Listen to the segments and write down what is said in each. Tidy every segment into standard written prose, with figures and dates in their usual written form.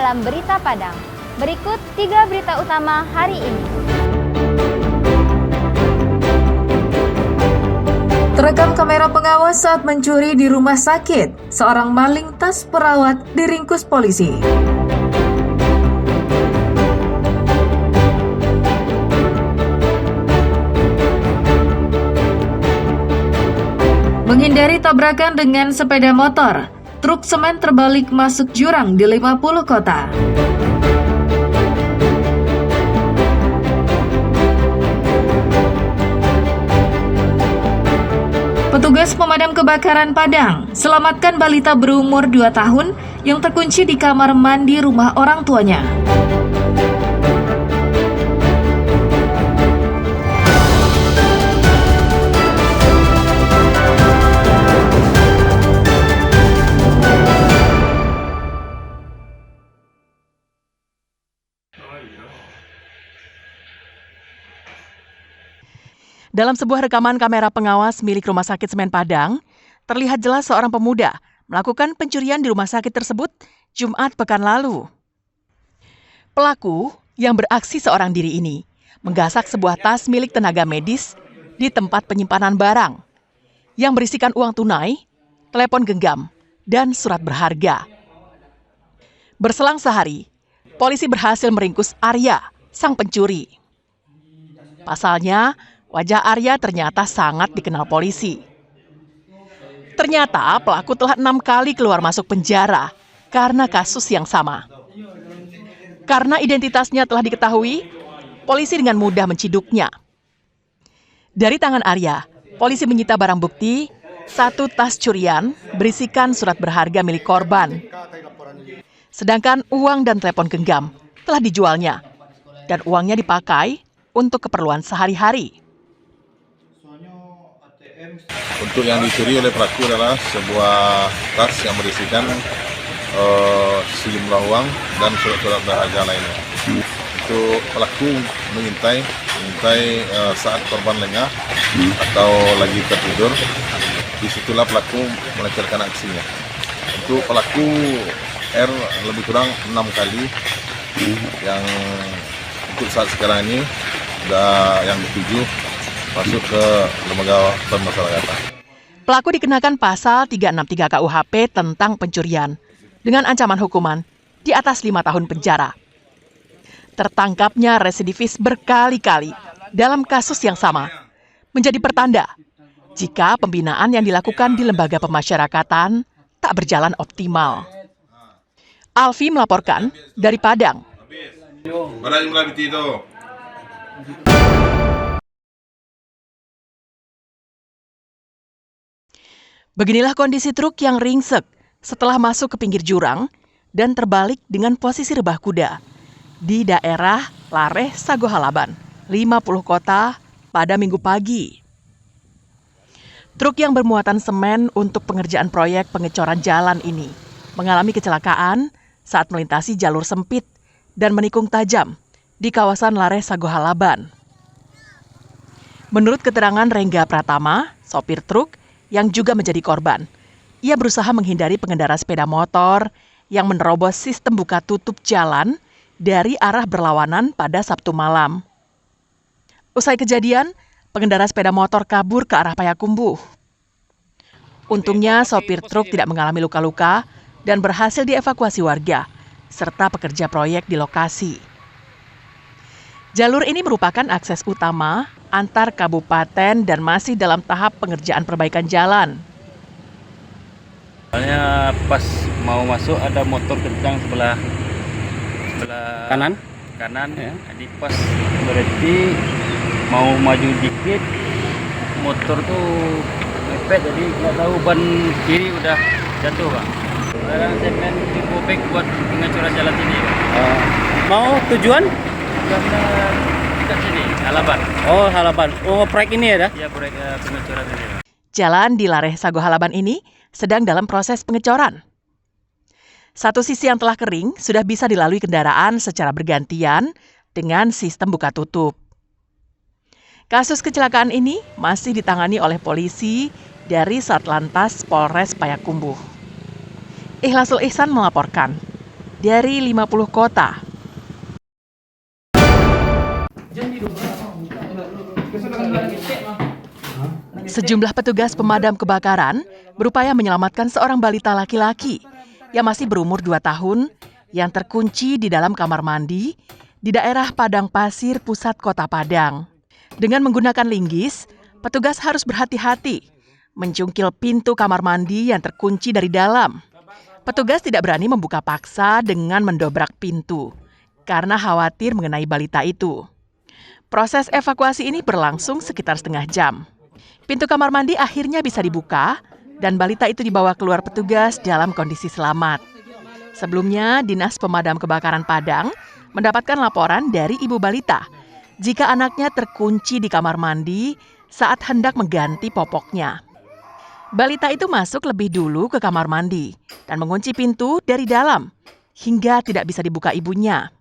dalam Berita Padang. Berikut 3 berita utama hari ini. Terekam kamera pengawas saat mencuri di rumah sakit. Seorang maling tas perawat diringkus polisi. Menghindari tabrakan dengan sepeda motor, truk semen terbalik masuk jurang di 50 kota. Petugas pemadam kebakaran Padang selamatkan balita berumur 2 tahun yang terkunci di kamar mandi rumah orang tuanya. Dalam sebuah rekaman kamera pengawas milik Rumah Sakit Semen Padang, terlihat jelas seorang pemuda melakukan pencurian di rumah sakit tersebut Jumat pekan lalu. Pelaku yang beraksi seorang diri ini menggasak sebuah tas milik tenaga medis di tempat penyimpanan barang yang berisikan uang tunai, telepon genggam, dan surat berharga. Berselang sehari, polisi berhasil meringkus Arya, sang pencuri. Pasalnya, wajah Arya ternyata sangat dikenal polisi. Ternyata pelaku telah 6 kali keluar masuk penjara karena kasus yang sama. Karena identitasnya telah diketahui, polisi dengan mudah menciduknya. Dari tangan Arya, polisi menyita barang bukti, 1 tas curian berisikan surat berharga milik korban. Sedangkan uang dan telepon genggam telah dijualnya, dan uangnya dipakai untuk keperluan sehari-hari. Untuk yang dicuri oleh pelaku adalah sebuah tas yang berisikan sejumlah uang dan surat-surat berharga lainnya. Untuk pelaku mengintai saat korban lengah atau lagi tertidur, disitulah pelaku melancarkan aksinya. Untuk pelaku R lebih kurang 6 kali, yang untuk saat sekarang ini sudah yang ke-7 masuk ke lembaga pemasyarakatan. Pelaku dikenakan pasal 363 KUHP tentang pencurian dengan ancaman hukuman di atas 5 tahun penjara. Tertangkapnya residivis berkali-kali dalam kasus yang sama menjadi pertanda jika pembinaan yang dilakukan di lembaga pemasyarakatan tak berjalan optimal. Alfi melaporkan dari Padang. Beginilah kondisi truk yang ringsek setelah masuk ke pinggir jurang dan terbalik dengan posisi rebah kuda di daerah Lareh Sagohalaban, 50 kota pada Minggu pagi. Truk yang bermuatan semen untuk pengerjaan proyek pengecoran jalan ini mengalami kecelakaan saat melintasi jalur sempit dan menikung tajam di kawasan Lareh Sagohalaban. Menurut keterangan Rengga Pratama, sopir truk yang juga menjadi korban, ia berusaha menghindari pengendara sepeda motor yang menerobos sistem buka tutup jalan dari arah berlawanan pada Sabtu malam. Usai kejadian, pengendara sepeda motor kabur ke arah Payakumbuh. Untungnya sopir truk tidak mengalami luka-luka dan berhasil dievakuasi warga serta pekerja proyek di lokasi. Jalur ini merupakan akses utama antar kabupaten dan masih dalam tahap pengerjaan perbaikan jalan. Soalnya pas mau masuk ada motor kencang sebelah kanan ya. Jadi pas berhenti mau maju dikit, motor tuh mepet, jadi nggak tahu ban kiri udah jatuh, Bang. Sekarang semen dipobek buat pengecoran jalan ini. Mau tujuan? Dekat sini, Halaban. Oh, Halaban. Oh, proyek ini ya, dah? Iya, proyek pengecoran ini. Jalan di Lareh Sagohalaban ini sedang dalam proses pengecoran. Satu sisi yang telah kering sudah bisa dilalui kendaraan secara bergantian dengan sistem buka tutup. Kasus kecelakaan ini masih ditangani oleh polisi dari Satlantas Polres Payakumbuh. Ikhlasul Ihsan melaporkan. dari 50 kota. Sejumlah petugas pemadam kebakaran berupaya menyelamatkan seorang balita laki-laki yang masih berumur 2 tahun yang terkunci di dalam kamar mandi di daerah Padang Pasir, pusat kota Padang. Dengan menggunakan linggis, petugas harus berhati-hati mencungkil pintu kamar mandi yang terkunci dari dalam. Petugas tidak berani membuka paksa dengan mendobrak pintu karena khawatir mengenai balita itu. Proses evakuasi ini berlangsung sekitar setengah jam. Pintu kamar mandi akhirnya bisa dibuka dan balita itu dibawa keluar petugas dalam kondisi selamat. Sebelumnya, Dinas Pemadam Kebakaran Padang mendapatkan laporan dari ibu balita jika anaknya terkunci di kamar mandi saat hendak mengganti popoknya. Balita itu masuk lebih dulu ke kamar mandi dan mengunci pintu dari dalam hingga tidak bisa dibuka ibunya.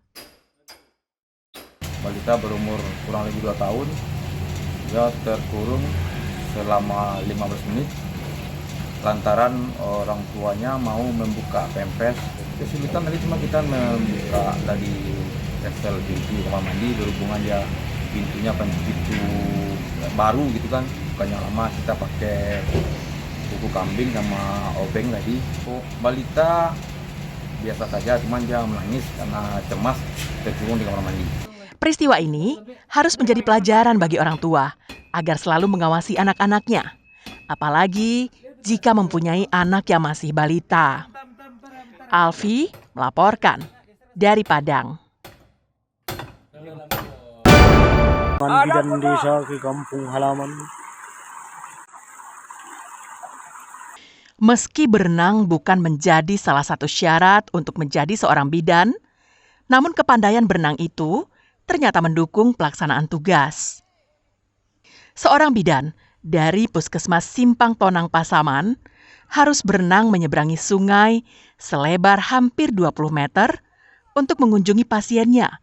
Balita berumur kurang lebih 2 tahun, dia terkurung selama 15 menit lantaran orang tuanya mau membuka pempes. Kesulitan tadi cuma kita membuka dari level pintu kamar mandi, berhubungan dia pintunya kan pintu baru gitu kan, bukannya lama, kita pakai buku kambing sama obeng tadi. Balita biasa saja, cuman dia menangis karena cemas terkurung di kamar mandi. Peristiwa ini harus menjadi pelajaran bagi orang tua agar selalu mengawasi anak-anaknya, apalagi jika mempunyai anak yang masih balita. Alfi melaporkan dari Padang. Bidan desa ke kampung halaman. Meski berenang bukan menjadi salah satu syarat untuk menjadi seorang bidan, namun kepandaian berenang itu ternyata mendukung pelaksanaan tugas. Seorang bidan dari Puskesmas Simpang Tonang Pasaman harus berenang menyeberangi sungai selebar hampir 20 meter untuk mengunjungi pasiennya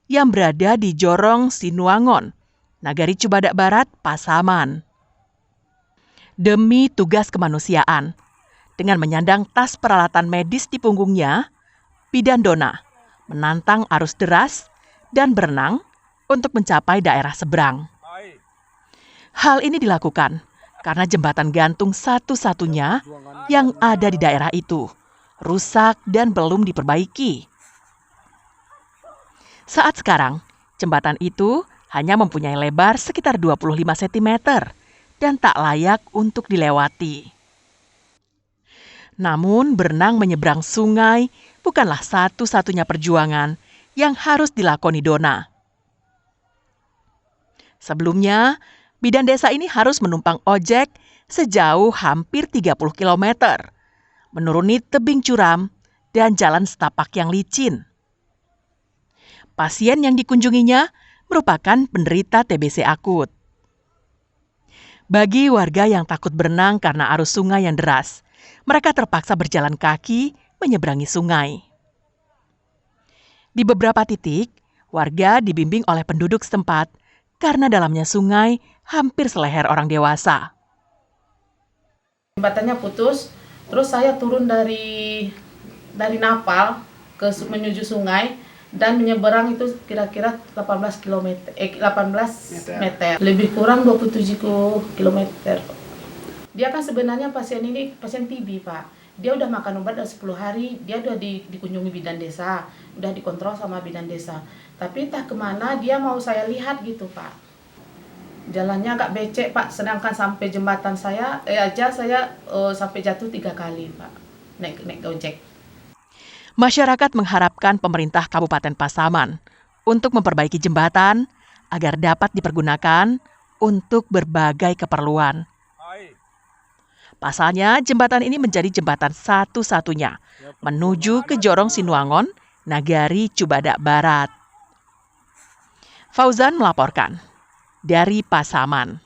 yang berada di Jorong Sinuangon, Nagari Cubadak Barat, Pasaman. Demi tugas kemanusiaan, dengan menyandang tas peralatan medis di punggungnya, Bidan Dona menantang arus deras dan berenang untuk mencapai daerah seberang. Hal ini dilakukan karena jembatan gantung satu-satunya yang ada di daerah itu rusak dan belum diperbaiki. Saat sekarang, jembatan itu hanya mempunyai lebar sekitar 25 cm dan tak layak untuk dilewati. Namun, berenang menyeberang sungai bukanlah satu-satunya perjuangan yang harus dilakoni Dona. Sebelumnya, bidan desa ini harus menumpang ojek sejauh hampir 30 km, menuruni tebing curam dan jalan setapak yang licin. Pasien yang dikunjunginya merupakan penderita TBC akut. Bagi warga yang takut berenang karena arus sungai yang deras, mereka terpaksa berjalan kaki menyeberangi sungai. Di beberapa titik, warga dibimbing oleh penduduk setempat karena dalamnya sungai hampir seleher orang dewasa. Jembatannya putus, terus saya turun dari Napal menuju sungai dan menyeberang itu kira-kira 18 meter. Lebih kurang 27 km. Dia kan sebenarnya pasien ini pasien TB, Pak. Dia udah makan obat udah 10 hari, dia udah dikunjungi bidan desa, udah dikontrol sama bidan desa. Tapi entah kemana dia mau saya lihat gitu, Pak. Jalannya agak becek, Pak, sedangkan sampai jembatan saya sampai jatuh 3 kali, Pak, naik ojek. Masyarakat mengharapkan pemerintah Kabupaten Pasaman untuk memperbaiki jembatan agar dapat dipergunakan untuk berbagai keperluan. Pasalnya, jembatan ini menjadi jembatan satu-satunya menuju ke Jorong Sinuangon, Nagari Cubadak Barat. Fauzan melaporkan dari Pasaman.